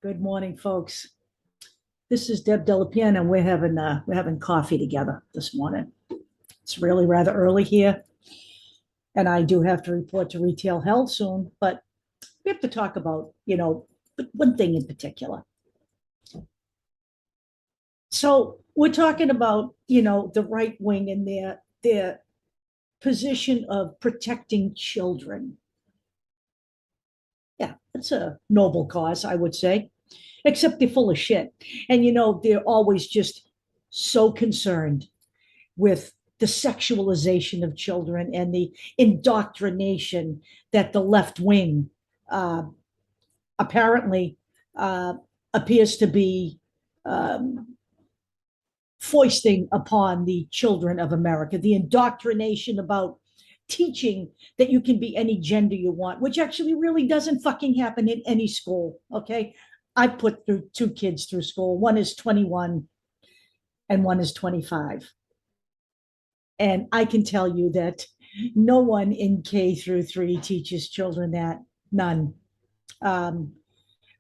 Good morning, folks. This is Deb Delapian, and we're having coffee together this morning. It's really rather early here, and I do have to report to retail health soon. But we have to talk about, one thing in particular. So we're talking about, the right wing and their position of protecting children. Yeah, it's a noble cause, I would say, except they're full of shit. And, they're always just so concerned with the sexualization of children and the indoctrination that the left wing uh, apparently uh, appears to be um, foisting upon the children of America. The indoctrination about teaching that you can be any gender you want, which actually really doesn't fucking happen in any school. Okay. I put through two kids through school. One is 21 and one is 25. And I can tell you that no one in K through 3 teaches children that, none. Um,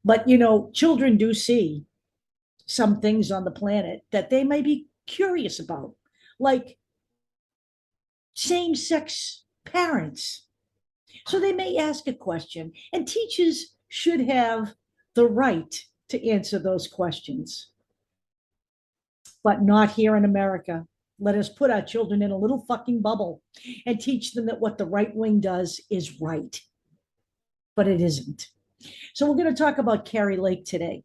but, children do see some things on the planet that they may be curious about, like same sex parents. So they may ask a question, and teachers should have the right to answer those questions, but not here in America. Let us put our children in a little fucking bubble and teach them that what the right wing does is right, but it isn't. So we're going to talk about Kari Lake today.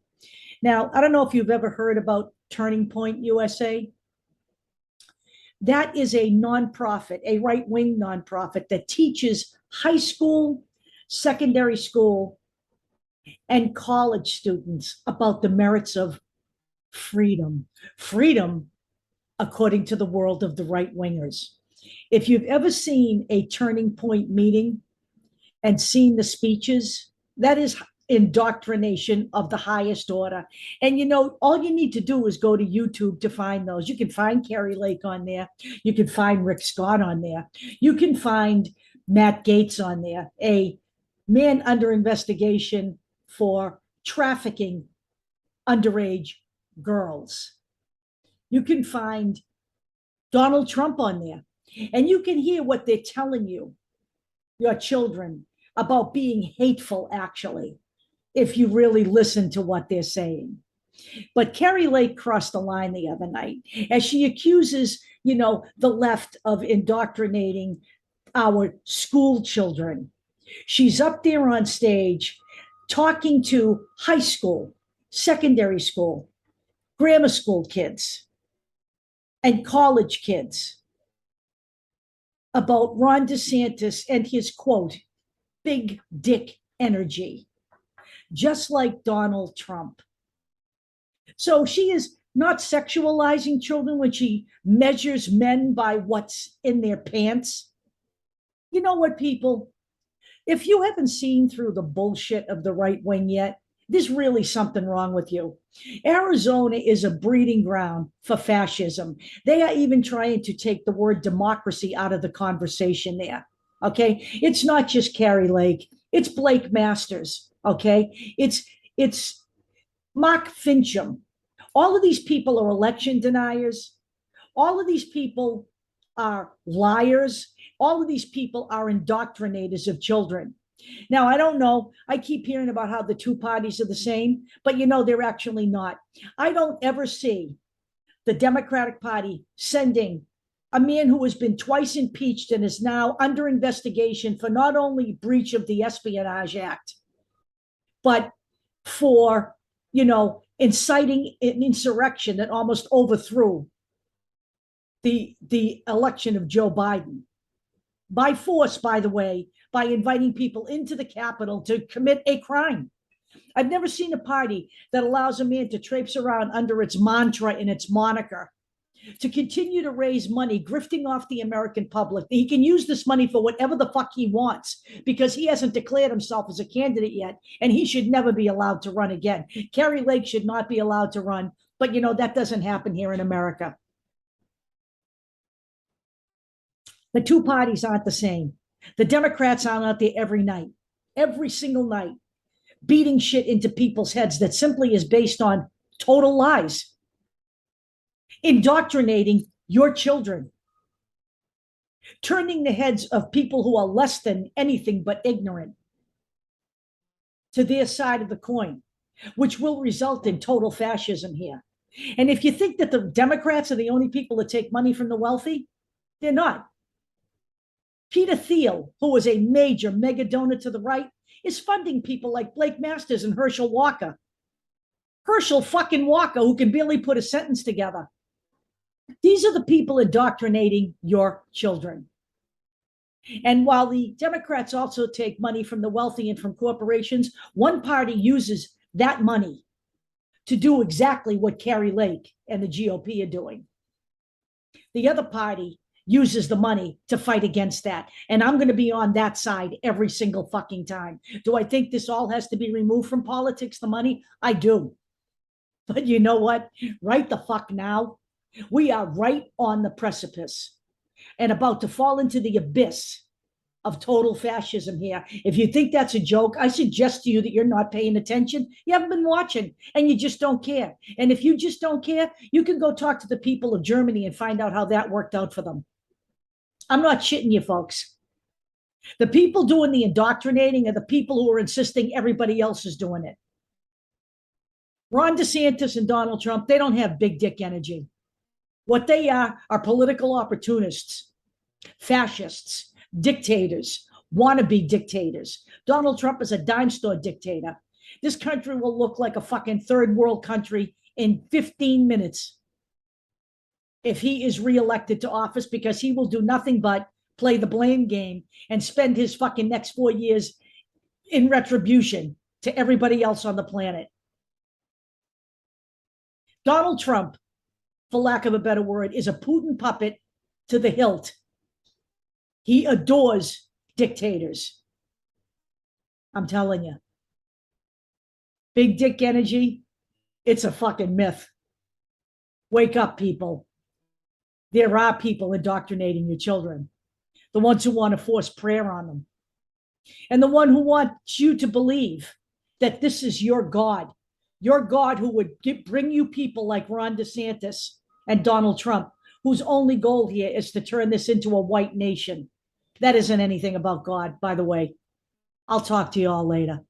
Now, I don't know if you've ever heard about Turning Point USA. That is a nonprofit, a right-wing nonprofit that teaches high school, secondary school, and college students about the merits of freedom. Freedom, according to the world of the right-wingers. If you've ever seen a Turning Point meeting and seen the speeches, that is indoctrination of the highest order. And all you need to do is go to YouTube to find those. You can find Kari Lake on there. You can find Rick Scott on there. You can find Matt Gaetz on there, a man under investigation for trafficking underage girls. You can find Donald Trump on there, and you can hear what they're telling you, your children, about being hateful, actually, if you really listen to what they're saying. But Kari Lake crossed the line the other night as she accuses, the left of indoctrinating our school children. She's up there on stage talking to high school, secondary school, grammar school kids, and college kids about Ron DeSantis and his quote, big dick energy, just like Donald Trump. So she is not sexualizing children when she measures men by what's in their pants. You know what, people? If you haven't seen through the bullshit of the right wing yet, there's really something wrong with you. Arizona is a breeding ground for fascism. They are even trying to take the word democracy out of the conversation there. Okay. It's not just Kari Lake. It's Blake Masters. Okay. It's Mark Fincham. All of these people are election deniers. All of these people are liars. All of these people are indoctrinators of children. Now, I don't know. I keep hearing about how the two parties are the same, but they're actually not. I don't ever see the Democratic Party sending a man who has been twice impeached and is now under investigation for not only breach of the Espionage Act, but for, inciting an insurrection that almost overthrew the election of Joe Biden. By force, by the way, by inviting people into the Capitol to commit a crime. I've never seen a party that allows a man to traipse around under its mantra and its moniker to continue to raise money, grifting off the American public. He can use this money for whatever the fuck he wants because he hasn't declared himself as a candidate yet, and he should never be allowed to run again. Kari Lake should not be allowed to run, but that doesn't happen here in America. The two parties aren't the same. The Democrats are out there every night, every single night, beating shit into people's heads that simply is based on total lies, indoctrinating your children, turning the heads of people who are less than anything but ignorant to their side of the coin, which will result in total fascism here. And if you think that the Democrats are the only people that take money from the wealthy, they're not. Peter Thiel, who is a major mega donor to the right, is funding people like Blake Masters and Herschel Walker. Herschel fucking Walker, who can barely put a sentence together. These are the people indoctrinating your children. And while the Democrats also take money from the wealthy and from corporations, one party uses that money to do exactly what Kari Lake and the GOP are doing. The other party uses the money to fight against that. And I'm going to be on that side every single fucking time. Do I think this all has to be removed from politics, the money? I do. But you know what? Right the fuck now, we are right on the precipice and about to fall into the abyss of total fascism here. If you think that's a joke, I suggest to you that you're not paying attention. You haven't been watching and you just don't care. And if you just don't care, you can go talk to the people of Germany and find out how that worked out for them. I'm not shitting you, folks. The people doing the indoctrinating are the people who are insisting everybody else is doing it. Ron DeSantis and Donald Trump, they don't have big dick energy. What they are political opportunists, fascists, dictators, wannabe dictators. Donald Trump is a dime store dictator. This country will look like a fucking third world country in 15 minutes if he is reelected to office, because he will do nothing but play the blame game and spend his fucking next 4 years in retribution to everybody else on the planet. Donald Trump, for lack of a better word, is a Putin puppet to the hilt. He adores dictators. I'm telling you. Big dick energy, it's a fucking myth. Wake up, people. There are people indoctrinating your children. The ones who want to force prayer on them. And the one who wants you to believe that this is your God. Your God who would bring you people like Ron DeSantis and Donald Trump, whose only goal here is to turn this into a white nation. That isn't anything about God, by the way. I'll talk to you all later.